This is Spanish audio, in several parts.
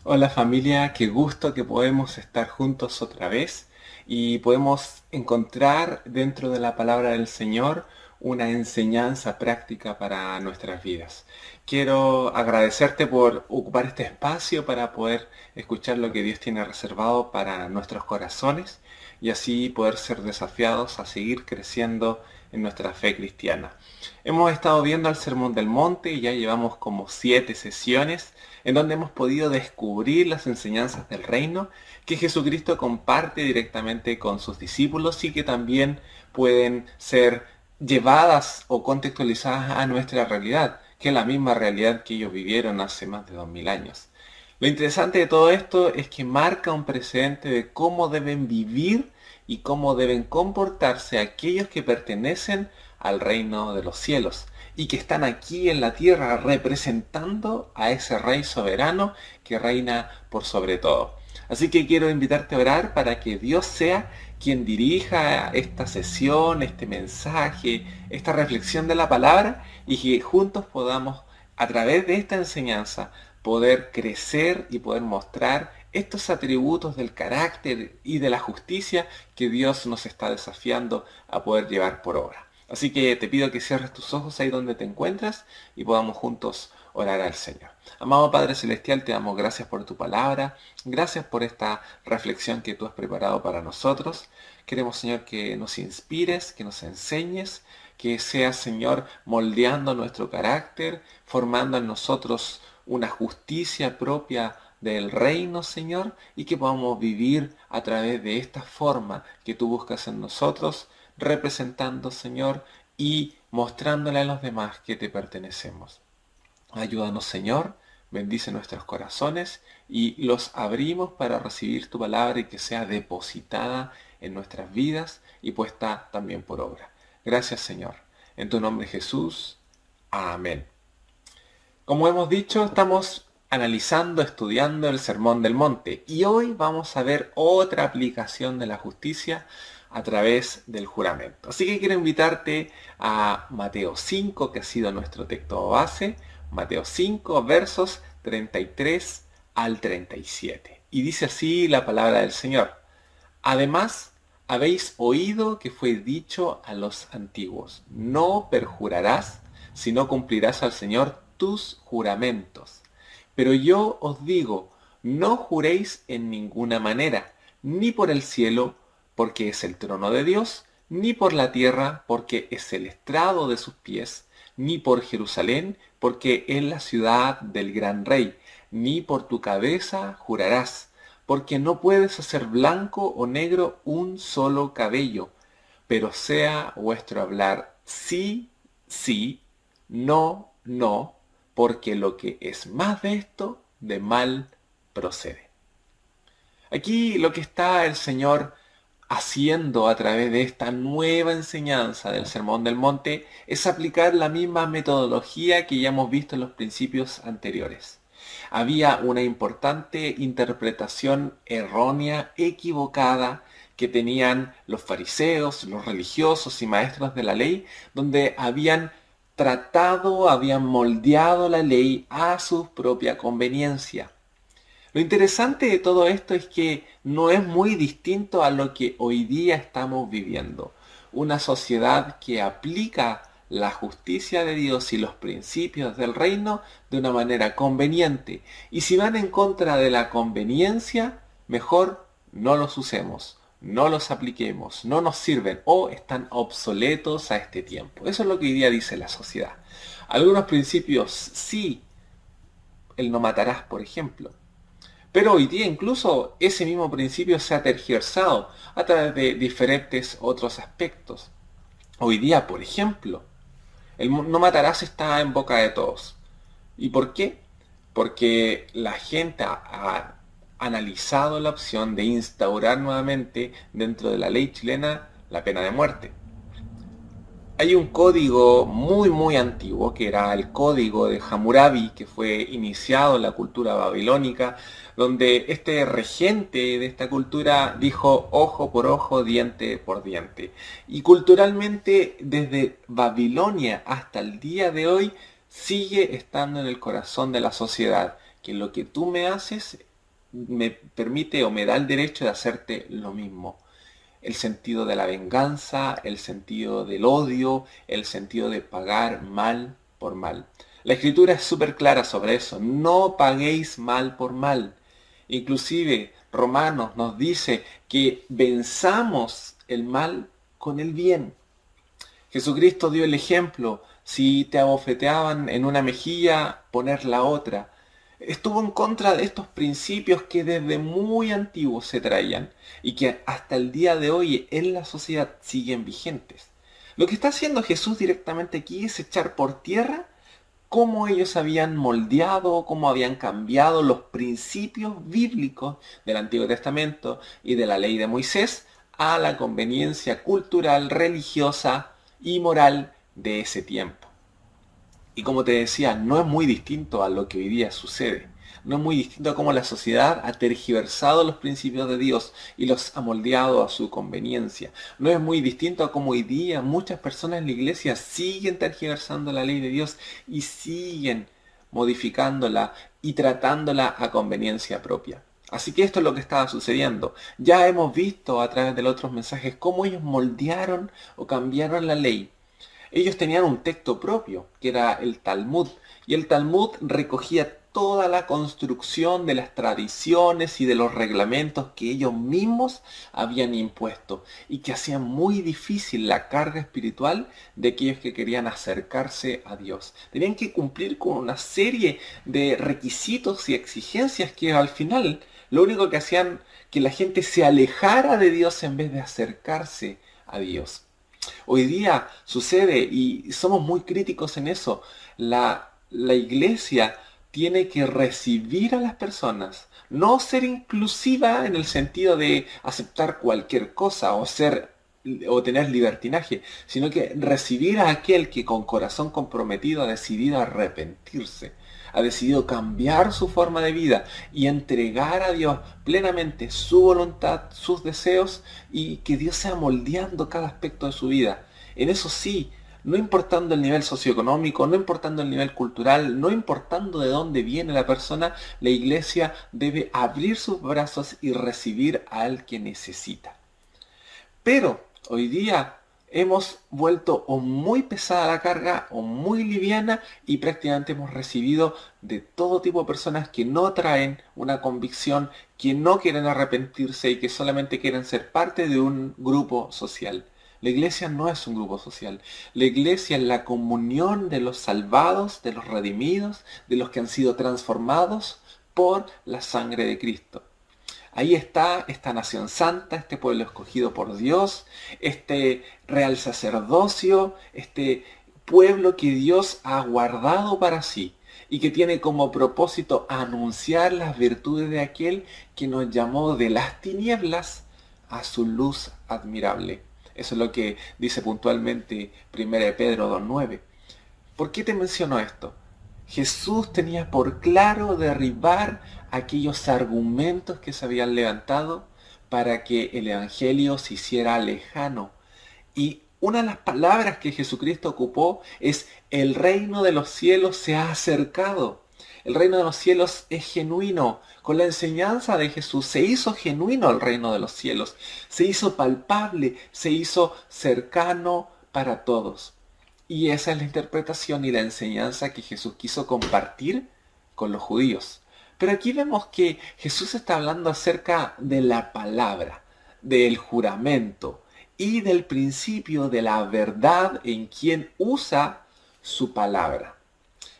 Hola familia, qué gusto que podemos estar juntos otra vez y podemos encontrar dentro de la palabra del Señor una enseñanza práctica para nuestras vidas. Quiero agradecerte por ocupar este espacio para poder escuchar lo que Dios tiene reservado para nuestros corazones y así poder ser desafiados a seguir creciendo en nuestra fe cristiana. Hemos estado viendo el Sermón del Monte y ya llevamos como 7 sesiones en donde hemos podido descubrir las enseñanzas del reino que Jesucristo comparte directamente con sus discípulos y que también pueden ser llevadas o contextualizadas a nuestra realidad, que es la misma realidad que ellos vivieron hace más de 2000 años. Lo interesante de todo esto es que marca un precedente de cómo deben vivir y cómo deben comportarse aquellos que pertenecen al reino de los cielos y que están aquí en la tierra representando a ese rey soberano que reina por sobre todo. Así que quiero invitarte a orar para que Dios sea quien dirija esta sesión, este mensaje, esta reflexión de la palabra y que juntos podamos, a través de esta enseñanza, poder crecer y poder mostrar estos atributos del carácter y de la justicia que Dios nos está desafiando a poder llevar por obra. Así que te pido que cierres tus ojos ahí donde te encuentras y podamos juntos orar al Señor. Amado Padre Celestial, te damos gracias por tu palabra, gracias por esta reflexión que tú has preparado para nosotros. Queremos, Señor, que nos inspires, que nos enseñes, que seas, Señor, moldeando nuestro carácter, formando en nosotros una justicia propia del reino, Señor, y que podamos vivir a través de esta forma que tú buscas en nosotros, representando, Señor, y mostrándole a los demás que te pertenecemos. Ayúdanos, Señor, bendice nuestros corazones y los abrimos para recibir tu palabra y que sea depositada en nuestras vidas y puesta también por obra. Gracias, Señor. En tu nombre, Jesús. Amén. Como hemos dicho, estamos analizando, estudiando el Sermón del Monte y hoy vamos a ver otra aplicación de la justicia a través del juramento. Así que quiero invitarte a Mateo 5, que ha sido nuestro texto base, Mateo 5, versos 33 al 37. Y dice así la palabra del Señor. Además, habéis oído que fue dicho a los antiguos, no perjurarás, sino cumplirás al Señor tus juramentos. Pero yo os digo, no juréis en ninguna manera, ni por el cielo, porque es el trono de Dios, ni por la tierra, porque es el estrado de sus pies, ni por Jerusalén, porque es la ciudad del gran rey, ni por tu cabeza jurarás, porque no puedes hacer blanco o negro un solo cabello, pero sea vuestro hablar sí, sí, no, no, porque lo que es más de esto, de mal procede. Aquí lo que está el Señor haciendo a través de esta nueva enseñanza del Sermón del Monte es aplicar la misma metodología que ya hemos visto en los principios anteriores. Había una importante interpretación errónea, equivocada, que tenían los fariseos, los religiosos y maestros de la ley, donde habían tratado, habían moldeado la ley a su propia conveniencia. Lo interesante de todo esto es que no es muy distinto a lo que hoy día estamos viviendo. Una sociedad que aplica la justicia de Dios y los principios del reino de una manera conveniente. Y si van en contra de la conveniencia, mejor no los usemos, no los apliquemos, no nos sirven o están obsoletos a este tiempo. Eso es lo que hoy día dice la sociedad. Algunos principios sí, el no matarás, por ejemplo. Pero hoy día incluso ese mismo principio se ha tergiversado a través de diferentes otros aspectos. Hoy día, por ejemplo, el no matarás está en boca de todos. ¿Y por qué? Porque la gente ha analizado la opción de instaurar nuevamente dentro de la ley chilena la pena de muerte. Hay un código muy antiguo que era el código de Hammurabi, que fue iniciado en la cultura babilónica, donde este regente de esta cultura dijo ojo por ojo, diente por diente. Y culturalmente desde Babilonia hasta el día de hoy sigue estando en el corazón de la sociedad, que lo que tú me haces me permite o me da el derecho de hacerte lo mismo. El sentido de la venganza, el sentido del odio, el sentido de pagar mal por mal. La escritura es súper clara sobre eso. No paguéis mal por mal. Inclusive Romanos nos dice que venzamos el mal con el bien. Jesucristo dio el ejemplo. Si te abofeteaban en una mejilla, poner la otra. Estuvo en contra de estos principios que desde muy antiguos se traían y que hasta el día de hoy en la sociedad siguen vigentes. Lo que está haciendo Jesús directamente aquí es echar por tierra cómo ellos habían moldeado, cómo habían cambiado los principios bíblicos del Antiguo Testamento y de la ley de Moisés a la conveniencia cultural, religiosa y moral de ese tiempo. Y como te decía, no es muy distinto a lo que hoy día sucede. No es muy distinto a cómo la sociedad ha tergiversado los principios de Dios y los ha moldeado a su conveniencia. No es muy distinto a cómo hoy día muchas personas en la iglesia siguen tergiversando la ley de Dios y siguen modificándola y tratándola a conveniencia propia. Así que esto es lo que estaba sucediendo. Ya hemos visto a través de los otros mensajes cómo ellos moldearon o cambiaron la ley. Ellos tenían un texto propio, que era el Talmud, y el Talmud recogía toda la construcción de las tradiciones y de los reglamentos que ellos mismos habían impuesto y que hacían muy difícil la carga espiritual de aquellos que querían acercarse a Dios. Tenían que cumplir con una serie de requisitos y exigencias que al final lo único que hacían que la gente se alejara de Dios en vez de acercarse a Dios. Hoy día sucede y somos muy críticos en eso. La iglesia tiene que recibir a las personas, no ser inclusiva en el sentido de aceptar cualquier cosa o tener libertinaje, sino que recibir a aquel que con corazón comprometido ha decidido arrepentirse, ha decidido cambiar su forma de vida y entregar a Dios plenamente su voluntad, sus deseos y que Dios sea moldeando cada aspecto de su vida. En eso sí, no importando el nivel socioeconómico, no importando el nivel cultural, no importando de dónde viene la persona, la iglesia debe abrir sus brazos y recibir al que necesita. Pero hoy día hemos vuelto o muy pesada la carga o muy liviana y prácticamente hemos recibido de todo tipo de personas que no traen una convicción, que no quieren arrepentirse y que solamente quieren ser parte de un grupo social. La iglesia no es un grupo social. La iglesia es la comunión de los salvados, de los redimidos, de los que han sido transformados por la sangre de Cristo. Ahí está esta nación santa, este pueblo escogido por Dios, este real sacerdocio, este pueblo que Dios ha guardado para sí y que tiene como propósito anunciar las virtudes de aquel que nos llamó de las tinieblas a su luz admirable. Eso es lo que dice puntualmente 1 Pedro 2:9. ¿Por qué te menciono esto? Jesús tenía por claro derribar aquellos argumentos que se habían levantado para que el Evangelio se hiciera lejano. Y una de las palabras que Jesucristo ocupó es: el reino de los cielos se ha acercado. El reino de los cielos es genuino. Con la enseñanza de Jesús se hizo genuino el reino de los cielos. Se hizo palpable, se hizo cercano para todos. Y esa es la interpretación y la enseñanza que Jesús quiso compartir con los judíos. Pero aquí vemos que Jesús está hablando acerca de la palabra, del juramento y del principio de la verdad en quien usa su palabra.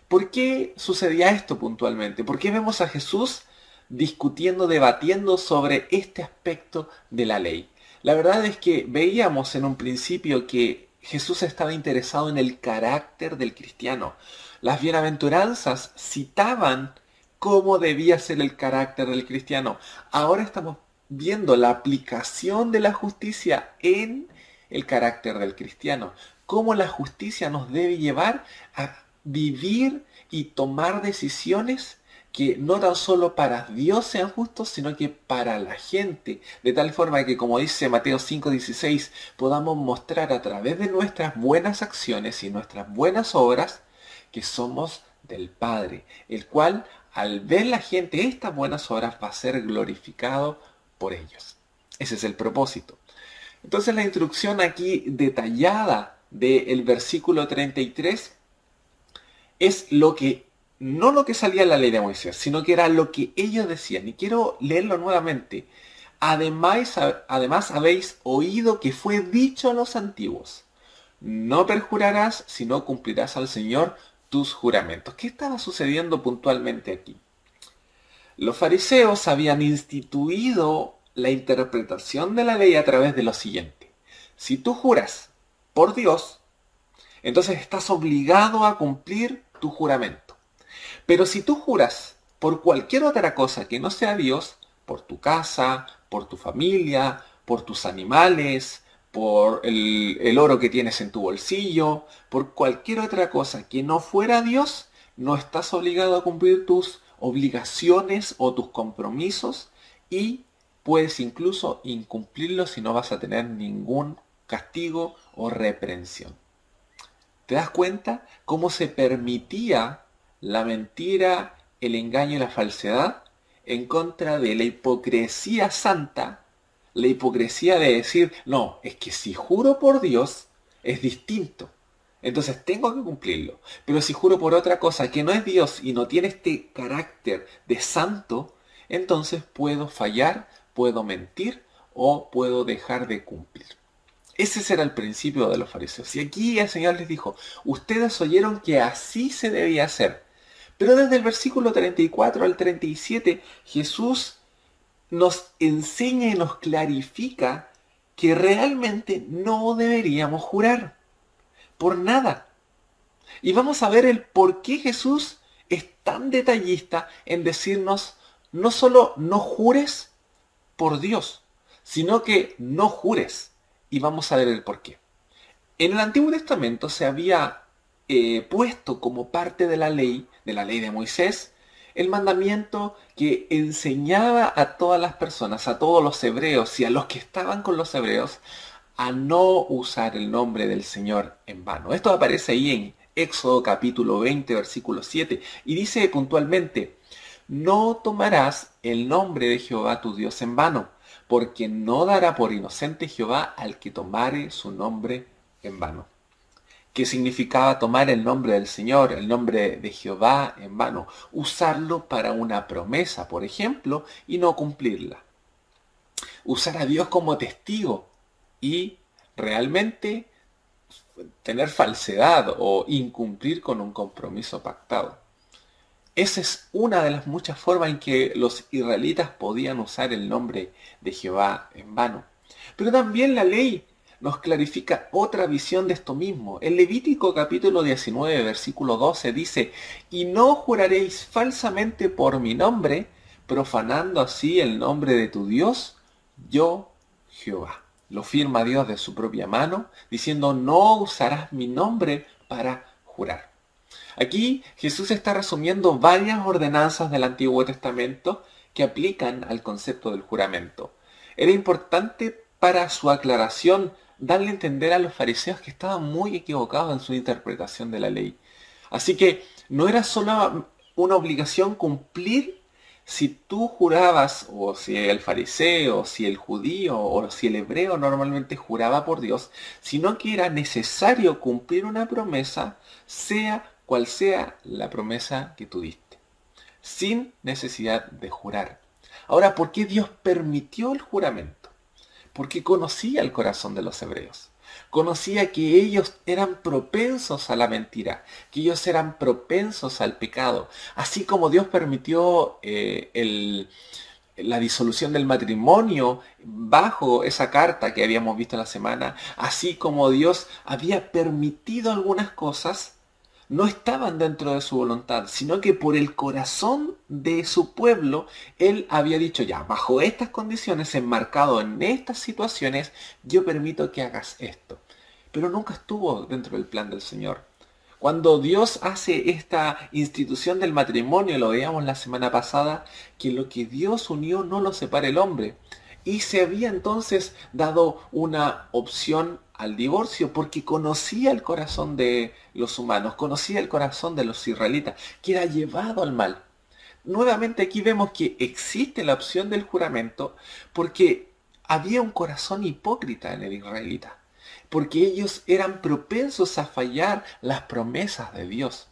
¿Por qué sucedía esto puntualmente? ¿Por qué vemos a Jesús discutiendo, debatiendo sobre este aspecto de la ley? La verdad es que veíamos en un principio que Jesús estaba interesado en el carácter del cristiano. Las bienaventuranzas citaban cómo debía ser el carácter del cristiano. Ahora estamos viendo la aplicación de la justicia en el carácter del cristiano. Cómo la justicia nos debe llevar a vivir y tomar decisiones que no tan solo para Dios sean justos, sino que para la gente, de tal forma que, como dice Mateo 5:16, podamos mostrar a través de nuestras buenas acciones y nuestras buenas obras que somos del Padre, el cual al ver la gente estas buenas obras, va a ser glorificado por ellos. Ese es el propósito. Entonces la instrucción aquí detallada del versículo 33 es no lo que salía en la ley de Moisés, sino que era lo que ellos decían. Y quiero leerlo nuevamente. Además habéis oído que fue dicho a los antiguos: no perjurarás, sino cumplirás al Señor tus juramentos. ¿Qué estaba sucediendo puntualmente aquí? Los fariseos habían instituido la interpretación de la ley a través de lo siguiente. Si tú juras por Dios, entonces estás obligado a cumplir tu juramento. Pero si tú juras por cualquier otra cosa que no sea Dios, por tu casa, por tu familia, por tus animales, por el oro que tienes en tu bolsillo, por cualquier otra cosa que no fuera Dios, no estás obligado a cumplir tus obligaciones o tus compromisos y puedes incluso incumplirlos y no vas a tener ningún castigo o reprensión. ¿Te das cuenta cómo se permitía la mentira, el engaño y la falsedad en contra de la hipocresía santa? La hipocresía de decir, no, es que si juro por Dios es distinto. Entonces tengo que cumplirlo. Pero si juro por otra cosa que no es Dios y no tiene este carácter de santo, entonces puedo fallar, puedo mentir o puedo dejar de cumplir. Ese será el principio de los fariseos. Y aquí el Señor les dijo, ustedes oyeron que así se debía hacer. Pero desde el versículo 34 al 37, Jesús nos enseña y nos clarifica que realmente no deberíamos jurar por nada. Y vamos a ver el por qué Jesús es tan detallista en decirnos no solo no jures por Dios, sino que no jures. Y vamos a ver el por qué. En el Antiguo Testamento se había puesto como parte de la ley de Moisés, el mandamiento que enseñaba a todas las personas, a todos los hebreos y a los que estaban con los hebreos, a no usar el nombre del Señor en vano. Esto aparece ahí en Éxodo capítulo 20, versículo 7, y dice puntualmente, no tomarás el nombre de Jehová tu Dios en vano, porque no dará por inocente Jehová al que tomare su nombre en vano. ¿Qué significaba tomar el nombre del Señor, el nombre de Jehová en vano? Usarlo para una promesa, por ejemplo, y no cumplirla. Usar a Dios como testigo y realmente tener falsedad o incumplir con un compromiso pactado. Esa es una de las muchas formas en que los israelitas podían usar el nombre de Jehová en vano. Pero también la ley nos clarifica otra visión de esto mismo. En Levítico capítulo 19, versículo 12 dice, y no juraréis falsamente por mi nombre, profanando así el nombre de tu Dios, yo Jehová. Lo firma Dios de su propia mano, diciendo, no usarás mi nombre para jurar. Aquí Jesús está resumiendo varias ordenanzas del Antiguo Testamento que aplican al concepto del juramento. Era importante para su aclaración darle a entender a los fariseos que estaban muy equivocados en su interpretación de la ley. Así que no era solo una obligación cumplir si tú jurabas, o si el fariseo, si el judío, o si el hebreo normalmente juraba por Dios, sino que era necesario cumplir una promesa, sea cual sea la promesa que tú diste, sin necesidad de jurar. Ahora, ¿por qué Dios permitió el juramento? Porque conocía el corazón de los hebreos. Conocía que ellos eran propensos a la mentira, que ellos eran propensos al pecado. Así como Dios permitió la disolución del matrimonio bajo esa carta que habíamos visto en la semana, así como Dios había permitido algunas cosas, no estaban dentro de su voluntad, sino que por el corazón de su pueblo, Él había dicho ya, bajo estas condiciones, enmarcado en estas situaciones, yo permito que hagas esto. Pero nunca estuvo dentro del plan del Señor. Cuando Dios hace esta institución del matrimonio, lo veíamos la semana pasada, que lo que Dios unió no lo separa el hombre. Y se había entonces dado una opción al divorcio porque conocía el corazón de los humanos, conocía el corazón de los israelitas, que era llevado al mal. nuevamente aquí vemos que existe la opción del juramento porque había un corazón hipócrita en el israelita, porque ellos eran propensos a fallar las promesas de Dios.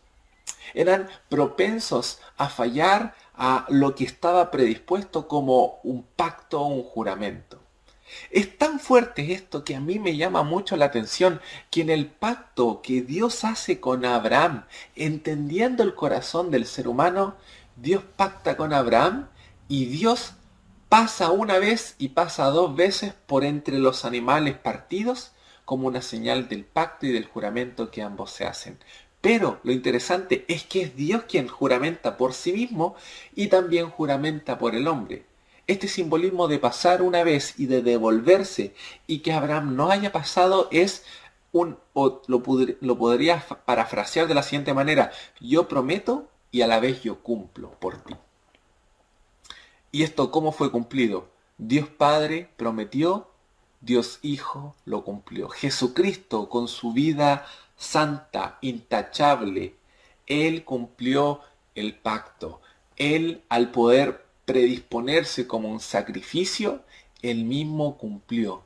Eran propensos a fallar a lo que estaba predispuesto como un pacto o un juramento. Es tan fuerte esto que a mí me llama mucho la atención que en el pacto que Dios hace con Abraham, entendiendo el corazón del ser humano, Dios pacta con Abraham y Dios pasa una vez y pasa dos veces por entre los animales partidos como una señal del pacto y del juramento que ambos se hacen. Pero lo interesante es que es Dios quien juramenta por sí mismo y también juramenta por el hombre. Este simbolismo de pasar una vez y de devolverse y que Abraham no haya pasado es lo podría parafrasear de la siguiente manera: yo prometo y a la vez yo cumplo por ti. ¿Y esto cómo fue cumplido? Dios Padre prometió, Dios Hijo lo cumplió. Jesucristo con su vida santa, intachable, Él cumplió el pacto. Él, al poder predisponerse como un sacrificio, Él mismo cumplió.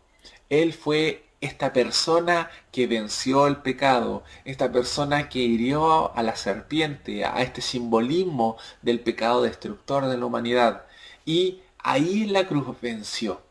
Él fue esta persona que venció el pecado, esta persona que hirió a la serpiente, a este simbolismo del pecado destructor de la humanidad. Y ahí en la cruz venció.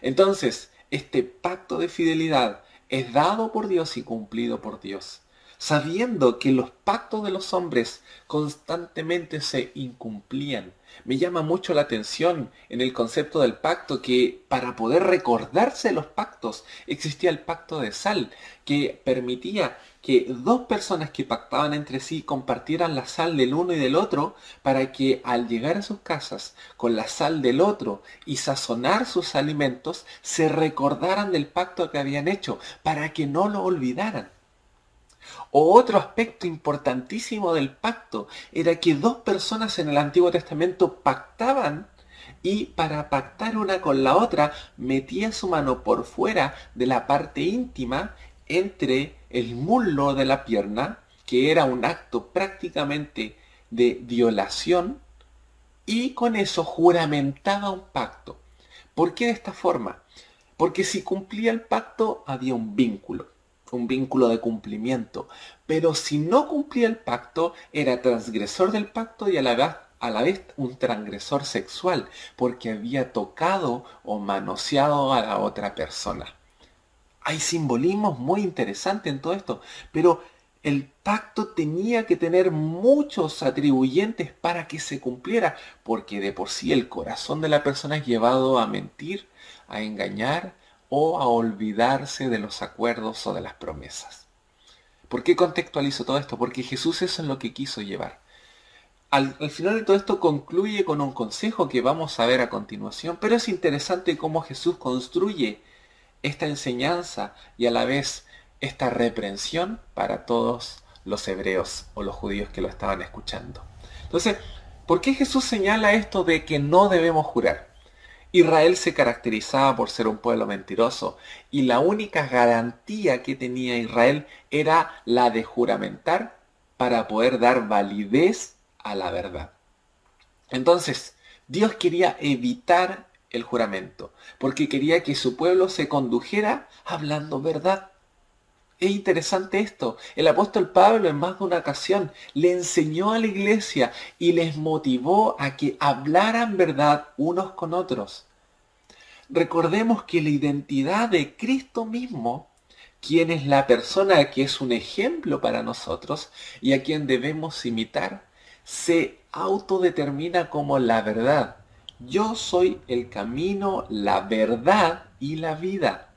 Entonces, este pacto de fidelidad es dado por Dios y cumplido por Dios, sabiendo que los pactos de los hombres constantemente se incumplían. Me llama mucho la atención en el concepto del pacto que para poder recordarse los pactos existía el pacto de sal, que permitía que dos personas que pactaban entre sí compartieran la sal del uno y del otro para que al llegar a sus casas con la sal del otro y sazonar sus alimentos se recordaran del pacto que habían hecho para que no lo olvidaran. O otro aspecto importantísimo del pacto era que dos personas en el Antiguo Testamento pactaban y para pactar una con la otra metía su mano por fuera de la parte íntima entre el muslo de la pierna, que era un acto prácticamente de violación, y con eso juramentaba un pacto. ¿Por qué de esta forma? Porque si cumplía el pacto había un vínculo de cumplimiento. Pero si no cumplía el pacto, era transgresor del pacto y a la vez un transgresor sexual, porque había tocado o manoseado a la otra persona. Hay simbolismos muy interesantes en todo esto, pero el pacto tenía que tener muchos atribuyentes para que se cumpliera, porque de por sí el corazón de la persona es llevado a mentir, a engañar o a olvidarse de los acuerdos o de las promesas. ¿Por qué contextualizo todo esto? Porque Jesús eso es lo que quiso llevar. Al final de todo esto concluye con un consejo que vamos a ver a continuación, pero es interesante cómo Jesús construye esta enseñanza y a la vez esta reprensión para todos los hebreos o los judíos que lo estaban escuchando. Entonces, ¿por qué Jesús señala esto de que no debemos jurar? Israel se caracterizaba por ser un pueblo mentiroso y la única garantía que tenía Israel era la de juramentar para poder dar validez a la verdad. Entonces, Dios quería evitar el juramento, porque quería que su pueblo se condujera hablando verdad. Es interesante esto. El apóstol Pablo en más de una ocasión le enseñó a la iglesia y les motivó a que hablaran verdad unos con otros. Recordemos que la identidad de Cristo mismo, quien es la persona que es un ejemplo para nosotros y a quien debemos imitar, se autodetermina como la verdad. Yo soy el camino, la verdad y la vida.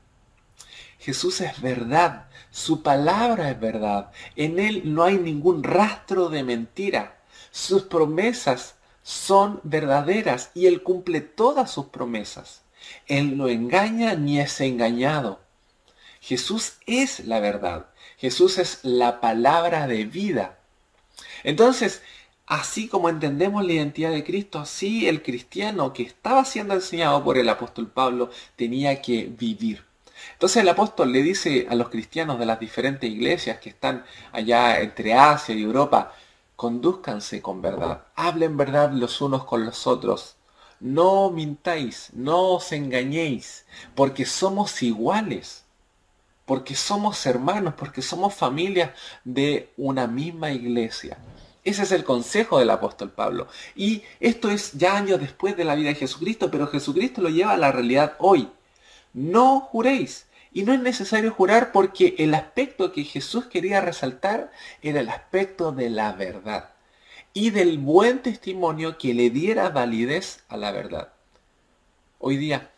Jesús es verdad, su palabra es verdad, en Él no hay ningún rastro de mentira, sus promesas son verdaderas y Él cumple todas sus promesas. Él no engaña ni es engañado. Jesús es la verdad, Jesús es la palabra de vida. Entonces, así como entendemos la identidad de Cristo, así el cristiano que estaba siendo enseñado por el apóstol Pablo tenía que vivir. Entonces el apóstol le dice a los cristianos de las diferentes iglesias que están allá entre Asia y Europa, condúzcanse con verdad, hablen verdad los unos con los otros, no mintáis, no os engañéis, porque somos iguales, porque somos hermanos, porque somos familias de una misma iglesia. Ese es el consejo del apóstol Pablo. Y esto es ya años después de la vida de Jesucristo, pero Jesucristo lo lleva a la realidad hoy. No juréis. Y no es necesario jurar porque el aspecto que Jesús quería resaltar era el aspecto de la verdad y del buen testimonio que le diera validez a la verdad. Hoy día,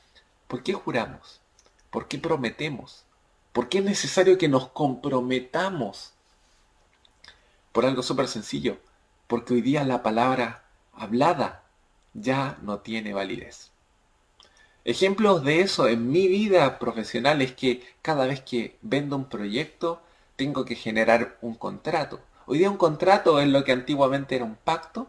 ¿por qué juramos? ¿Por qué prometemos? ¿Por qué es necesario que nos comprometamos? Por algo súper sencillo, porque hoy día la palabra hablada ya no tiene validez. Ejemplos de eso en mi vida profesional es que cada vez que vendo un proyecto tengo que generar un contrato. Hoy día un contrato es lo que antiguamente era un pacto.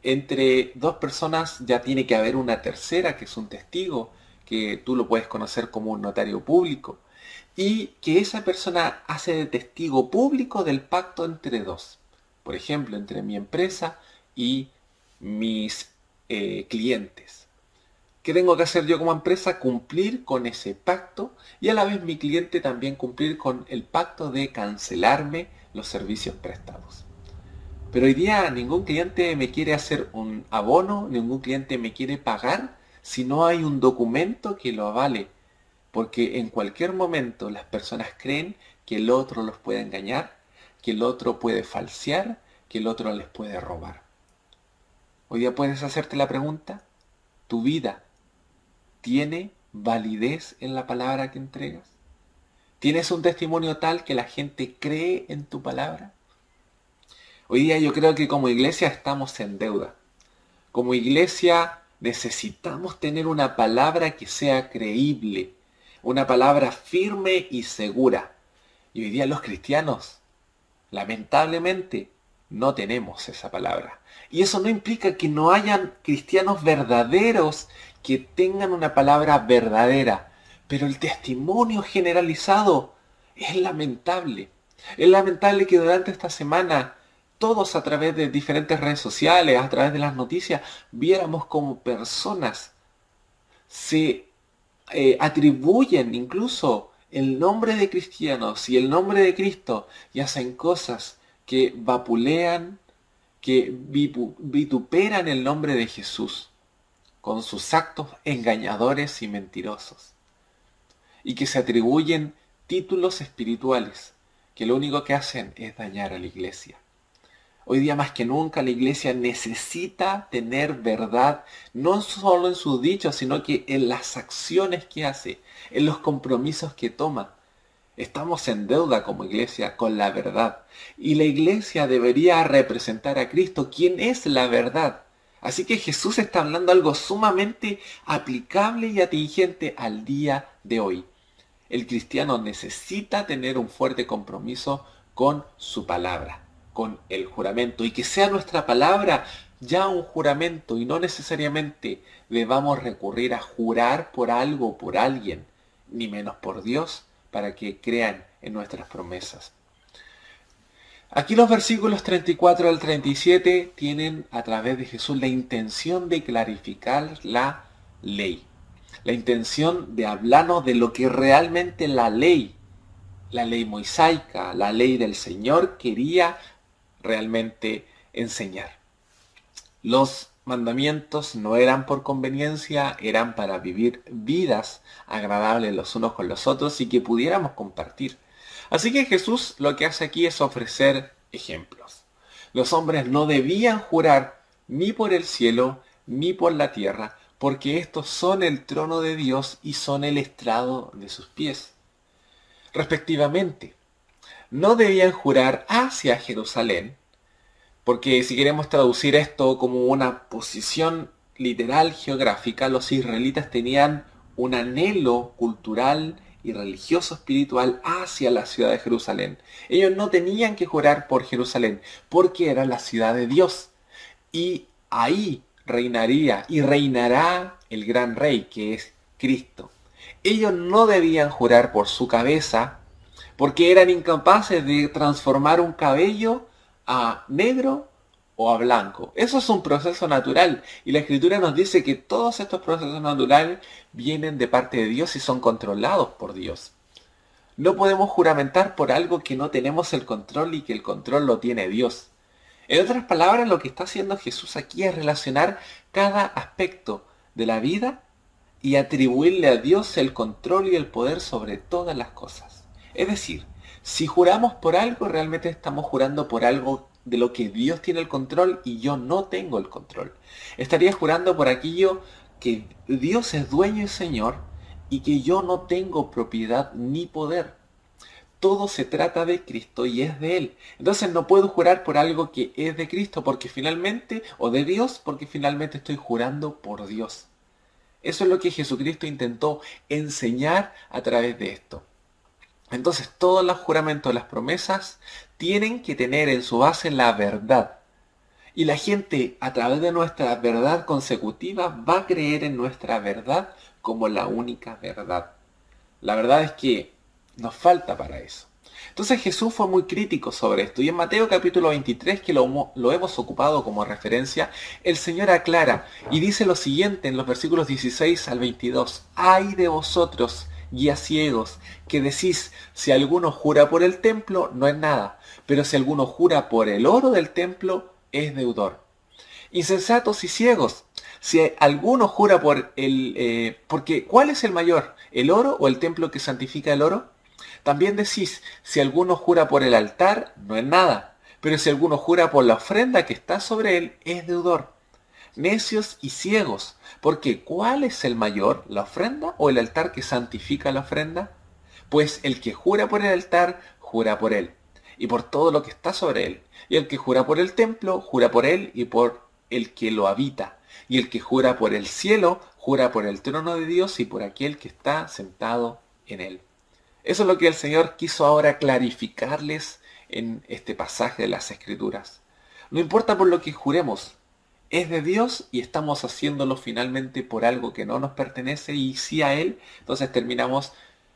Entre dos personas ya tiene que haber una tercera, que es un testigo, que tú lo puedes conocer como un notario público. Y que esa persona hace de testigo público del pacto entre dos. Por ejemplo, entre mi empresa y mis clientes. ¿Qué tengo que hacer yo como empresa? Cumplir con ese pacto y a la vez mi cliente también cumplir con el pacto de cancelarme los servicios prestados. Pero hoy día ningún cliente me quiere hacer un abono, ningún cliente me quiere pagar si no hay un documento que lo avale. Porque en cualquier momento las personas creen que el otro los puede engañar, que el otro puede falsear, que el otro les puede robar. Hoy día puedes hacerte la pregunta, ¿tu vida tiene validez en la palabra que entregas? ¿Tienes un testimonio tal que la gente cree en tu palabra? Hoy día yo creo que como iglesia estamos en deuda. Como iglesia necesitamos tener una palabra que sea creíble, una palabra firme y segura. Y hoy día los cristianos, lamentablemente, no tenemos esa palabra. Y eso no implica que no hayan cristianos verdaderos que tengan una palabra verdadera. Pero el testimonio generalizado es lamentable. Es lamentable que durante esta semana todos a través de diferentes redes sociales, a través de las noticias, viéramos como personas se atribuyen incluso el nombre de cristianos y el nombre de Cristo y hacen cosas que vapulean, que vituperan el nombre de Jesús con sus actos engañadores y mentirosos y que se atribuyen títulos espirituales que lo único que hacen es dañar a la iglesia. Hoy día más que nunca la iglesia necesita tener verdad, no solo en sus dichos, sino que en las acciones que hace, en los compromisos que toma. Estamos en deuda como iglesia con la verdad. Y la iglesia debería representar a Cristo, quien es la verdad. Así que Jesús está hablando algo sumamente aplicable y atingente al día de hoy. El cristiano necesita tener un fuerte compromiso con su palabra, con el juramento, y que sea nuestra palabra ya un juramento y no necesariamente debamos recurrir a jurar por algo o por alguien, ni menos por Dios, para que crean en nuestras promesas. Aquí los versículos 34 al 37 tienen a través de Jesús la intención de clarificar la ley, la intención de hablarnos de lo que realmente la ley mosaica, la ley del Señor quería realmente enseñar. Los mandamientos no eran por conveniencia, eran para vivir vidas agradables los unos con los otros y que pudiéramos compartir. Así que Jesús lo que hace aquí es ofrecer ejemplos. Los hombres no debían jurar ni por el cielo ni por la tierra, porque estos son el trono de Dios y son el estrado de sus pies. Respectivamente, no debían jurar hacia Jerusalén, porque si queremos traducir esto como una posición literal geográfica, los israelitas tenían un anhelo cultural y religioso espiritual hacia la ciudad de Jerusalén. Ellos no tenían que jurar por Jerusalén, porque era la ciudad de Dios. Y ahí reinaría y reinará el gran rey, que es Cristo. Ellos no debían jurar por su cabeza, porque eran incapaces de transformar un cabello a negro o a blanco. Eso es un proceso natural y la Escritura nos dice que todos estos procesos naturales vienen de parte de Dios y son controlados por Dios. No podemos juramentar por algo que no tenemos el control y que el control lo tiene Dios. En otras palabras, lo que está haciendo Jesús aquí es relacionar cada aspecto de la vida y atribuirle a Dios el control y el poder sobre todas las cosas. Es decir, si juramos por algo, realmente estamos jurando por algo de lo que Dios tiene el control y yo no tengo el control. Estaría jurando por aquello que Dios es dueño y Señor y que yo no tengo propiedad ni poder. Todo se trata de Cristo y es de Él. Entonces no puedo jurar por algo que es de Cristo porque finalmente, o de Dios, porque finalmente estoy jurando por Dios. Eso es lo que Jesucristo intentó enseñar a través de esto. Entonces todos los juramentos, las promesas, tienen que tener en su base la verdad. Y la gente, a través de nuestra verdad consecutiva, va a creer en nuestra verdad como la única verdad. La verdad es que nos falta para eso. Entonces Jesús fue muy crítico sobre esto. Y en Mateo capítulo 23, que lo hemos ocupado como referencia, el Señor aclara y dice lo siguiente en los versículos 16 al 22. ¡Ay de vosotros, guías ciegos, que decís, si alguno jura por el templo, no es nada, pero si alguno jura por el oro del templo, es deudor! Insensatos y ciegos, si alguno jura por porque ¿cuál es el mayor? ¿El oro o el templo que santifica el oro? También decís, si alguno jura por el altar, no es nada, pero si alguno jura por la ofrenda que está sobre él, es deudor. Necios y ciegos, porque ¿cuál es el mayor, la ofrenda o el altar que santifica la ofrenda? Pues el que jura por el altar, jura por él, y por todo lo que está sobre él. Y el que jura por el templo, jura por él y por el que lo habita. Y el que jura por el cielo, jura por el trono de Dios y por aquel que está sentado en él. Eso es lo que el Señor quiso ahora clarificarles en este pasaje de las Escrituras. No importa por lo que juremos, es de Dios y estamos haciéndolo finalmente por algo que no nos pertenece y sí a Él, entonces terminamos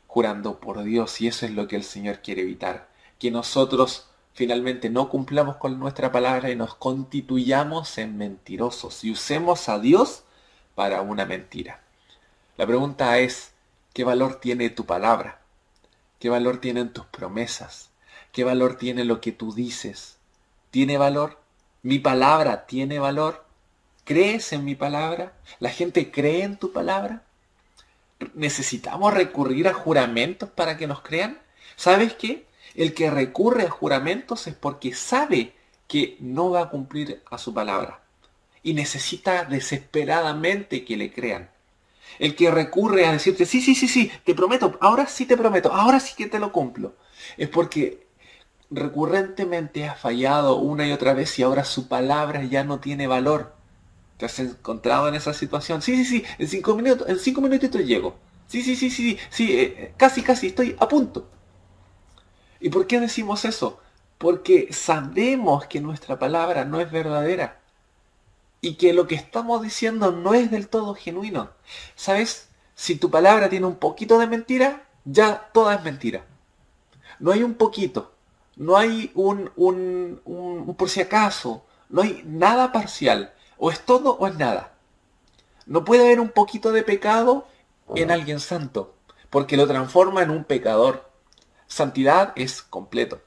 jurando por Dios y eso es lo que el Señor quiere evitar. Que nosotros finalmente no cumplamos con nuestra palabra y nos constituyamos en mentirosos y usemos a Dios para una mentira. La pregunta es, ¿qué valor tiene tu palabra? ¿Qué valor tienen tus promesas? ¿Qué valor tiene lo que tú dices? ¿Tiene valor? ¿Mi palabra tiene valor? ¿Crees en mi palabra? ¿La gente cree en tu palabra? ¿Necesitamos recurrir a juramentos para que nos crean? ¿Sabes qué? El que recurre a juramentos es porque sabe que no va a cumplir a su palabra y necesita desesperadamente que le crean. El que recurre a decirte, sí, te prometo, ahora sí te prometo, ahora sí que te lo cumplo, es porque recurrentemente ha fallado una y otra vez y ahora su palabra ya no tiene valor. ¿Te has encontrado en esa situación? Sí, en 5 minutitos llego. Sí, casi, estoy a punto. ¿Y por qué decimos eso? Porque sabemos que nuestra palabra no es verdadera. Y que lo que estamos diciendo no es del todo genuino. ¿Sabes? Si tu palabra tiene un poquito de mentira, ya toda es mentira. No hay un poquito. No hay un por si acaso. No hay nada parcial. O es todo o es nada. No puede haber un poquito de pecado en alguien santo. Porque lo transforma en un pecador. Santidad es completo.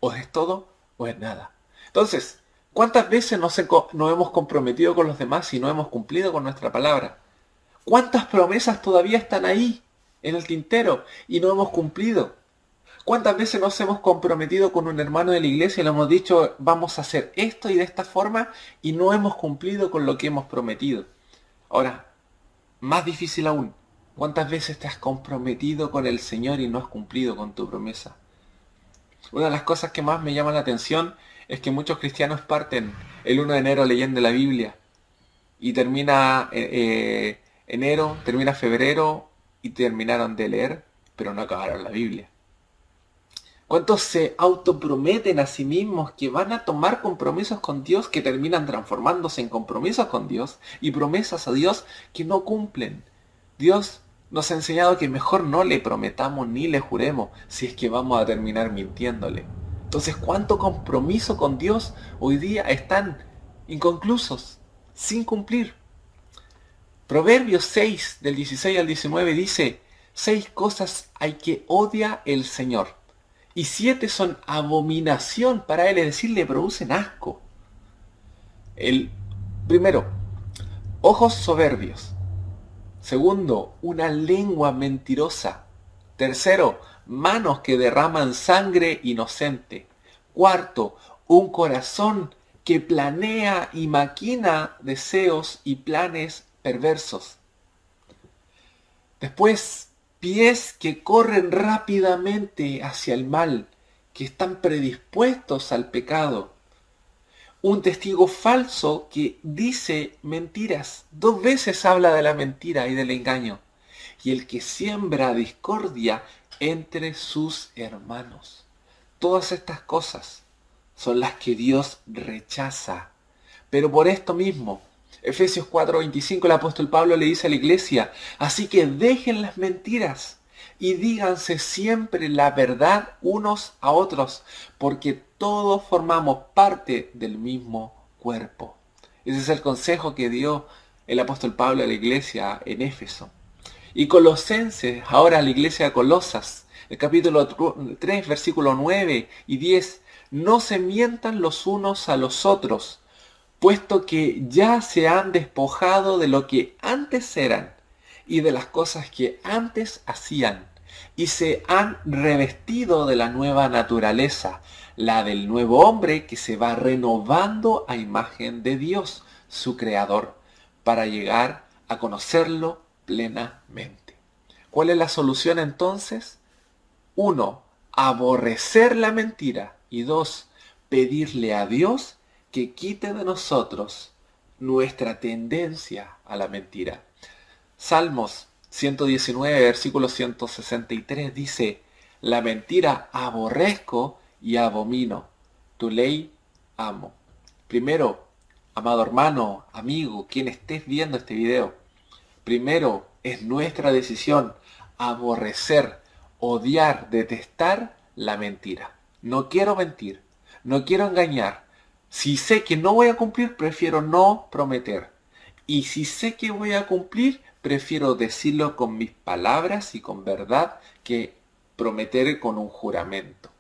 O es todo o es nada. Entonces, ¿cuántas veces nos hemos comprometido con los demás y no hemos cumplido con nuestra palabra? ¿Cuántas promesas todavía están ahí, en el tintero, y no hemos cumplido? ¿Cuántas veces nos hemos comprometido con un hermano de la iglesia y le hemos dicho, vamos a hacer esto y de esta forma, y no hemos cumplido con lo que hemos prometido? Ahora, más difícil aún, ¿cuántas veces te has comprometido con el Señor y no has cumplido con tu promesa? Una de las cosas que más me llama la atención es que muchos cristianos parten el 1 de enero leyendo la Biblia y termina enero, termina febrero y terminaron de leer, pero no acabaron la Biblia. ¿Cuántos se autoprometen a sí mismos que van a tomar compromisos con Dios que terminan transformándose en compromisos con Dios y promesas a Dios que no cumplen? Dios nos ha enseñado que mejor no le prometamos ni le juremos si es que vamos a terminar mintiéndole. Entonces, ¿cuánto compromiso con Dios hoy día están inconclusos, sin cumplir? Proverbios 6, del 16 al 19 dice, 6 cosas hay que odia el Señor, y 7 son abominación para Él, es decir, le producen asco. El primero, ojos soberbios. Segundo, una lengua mentirosa. Tercero, manos que derraman sangre inocente. Cuarto, un corazón que planea y maquina deseos y planes perversos. Después, pies que corren rápidamente hacia el mal, que están predispuestos al pecado. Un testigo falso que dice mentiras. 2 veces habla de la mentira y del engaño. Y el que siembra discordia entre sus hermanos. Todas estas cosas son las que Dios rechaza. Pero por esto mismo, Efesios 4:25, el apóstol Pablo le dice a la iglesia, así que dejen las mentiras y díganse siempre la verdad unos a otros, porque todos formamos parte del mismo cuerpo. Ese es el consejo que dio el apóstol Pablo a la iglesia en Éfeso. Y Colosenses, ahora a la iglesia de Colosas, el capítulo 3, versículo 9 y 10, no se mientan los unos a los otros, puesto que ya se han despojado de lo que antes eran y de las cosas que antes hacían, y se han revestido de la nueva naturaleza, la del nuevo hombre que se va renovando a imagen de Dios, su creador, para llegar a conocerlo plenamente. ¿Cuál es la solución entonces? 1. Aborrecer la mentira. Y 2. Pedirle a Dios que quite de nosotros nuestra tendencia a la mentira. Salmos 119, versículo 163 dice, la mentira aborrezco y abomino, tu ley amo. Primero, amado hermano, amigo, quien estés viendo este video, primero es nuestra decisión aborrecer, odiar, detestar la mentira. No quiero mentir, no quiero engañar. Si sé que no voy a cumplir, prefiero no prometer. Y si sé que voy a cumplir, prefiero decirlo con mis palabras y con verdad que prometer con un juramento.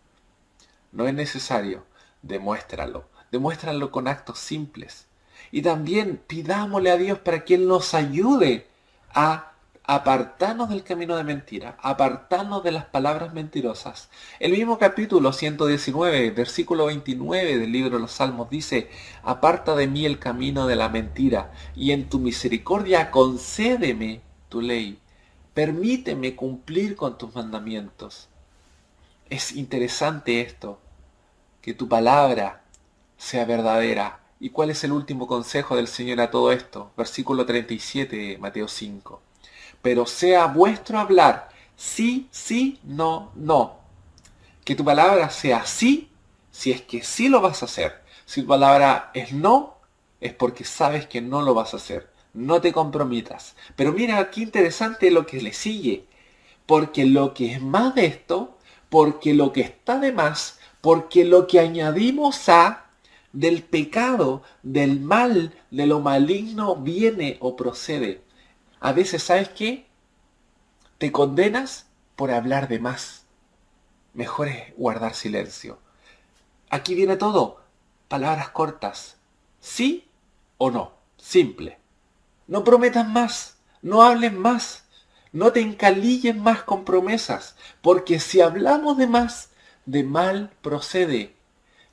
No es necesario, demuéstralo. Demuéstralo con actos simples. Y también pidámosle a Dios para que Él nos ayude a apartarnos del camino de mentira, apartarnos de las palabras mentirosas. El mismo capítulo 119, versículo 29 del libro de los Salmos dice, aparta de mí el camino de la mentira, y en tu misericordia concédeme tu ley. Permíteme cumplir con tus mandamientos. Es interesante esto, que tu palabra sea verdadera. ¿Y cuál es el último consejo del Señor a todo esto? Versículo 37 de Mateo 5. Pero sea vuestro hablar sí, sí, no, no. Que tu palabra sea sí, si es que sí lo vas a hacer. Si tu palabra es no, es porque sabes que no lo vas a hacer. No te comprometas. Pero mira qué interesante lo que le sigue. Porque lo que es más de esto, porque lo que está de más, porque lo que añadimos a del pecado, del mal, de lo maligno viene o procede. A veces, ¿sabes qué? Te condenas por hablar de más. Mejor es guardar silencio. Aquí viene todo. Palabras cortas. ¿Sí o no? Simple. No prometas más. No hables más. No te encalilles más con promesas. Porque si hablamos de más, de mal procede.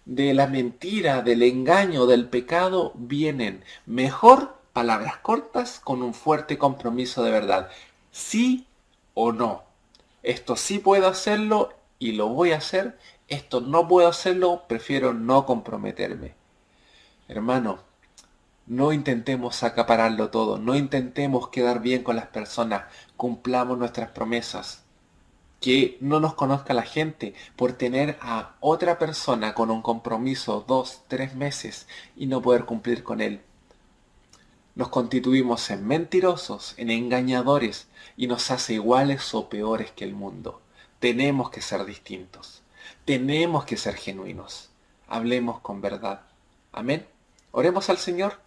De la mentira, del engaño, del pecado vienen. Mejor palabras cortas con un fuerte compromiso de verdad. Sí o no. Esto sí puedo hacerlo y lo voy a hacer. Esto no puedo hacerlo, prefiero no comprometerme. Hermano, no intentemos acapararlo todo. No intentemos quedar bien con las personas. Cumplamos nuestras promesas. Que no nos conozca la gente por tener a otra persona con un compromiso 2, 3 meses y no poder cumplir con él. Nos constituimos en mentirosos, en engañadores y nos hace iguales o peores que el mundo. Tenemos que ser distintos. Tenemos que ser genuinos. Hablemos con verdad. Amén. Oremos al Señor.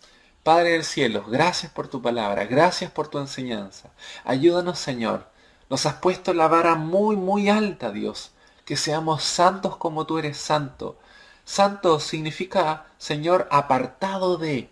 Padre del cielo, gracias por tu palabra, gracias por tu enseñanza. Ayúdanos, Señor. Nos has puesto la vara muy, muy alta, Dios. Que seamos santos como tú eres santo. Santo significa, Señor, apartado de.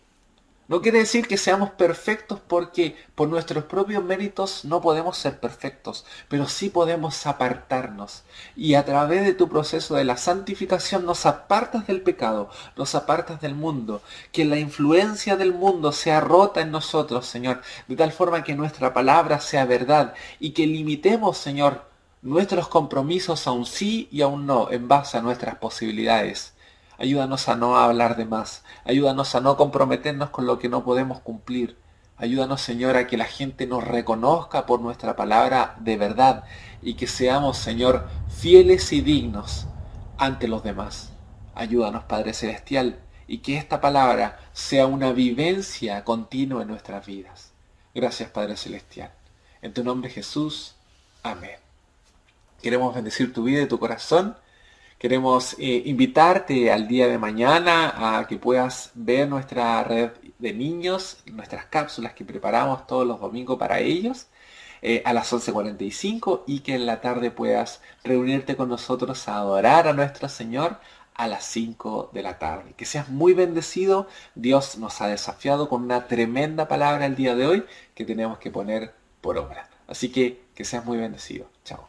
No quiere decir que seamos perfectos, porque por nuestros propios méritos no podemos ser perfectos, pero sí podemos apartarnos. Y a través de tu proceso de la santificación nos apartas del pecado, nos apartas del mundo. Que la influencia del mundo sea rota en nosotros, Señor, de tal forma que nuestra palabra sea verdad y que limitemos, Señor, nuestros compromisos a un sí y a un no en base a nuestras posibilidades. Ayúdanos a no hablar de más. Ayúdanos a no comprometernos con lo que no podemos cumplir. Ayúdanos, Señor, a que la gente nos reconozca por nuestra palabra de verdad y que seamos, Señor, fieles y dignos ante los demás. Ayúdanos, Padre Celestial, y que esta palabra sea una vivencia continua en nuestras vidas. Gracias, Padre Celestial. En tu nombre, Jesús. Amén. Queremos bendecir tu vida y tu corazón. Queremos invitarte al día de mañana a que puedas ver nuestra red de niños, nuestras cápsulas que preparamos todos los domingos para ellos a las 11:45 y que en la tarde puedas reunirte con nosotros a adorar a nuestro Señor a las 5 de la tarde. Que seas muy bendecido. Dios nos ha desafiado con una tremenda palabra el día de hoy que tenemos que poner por obra. Así que seas muy bendecido. Chao.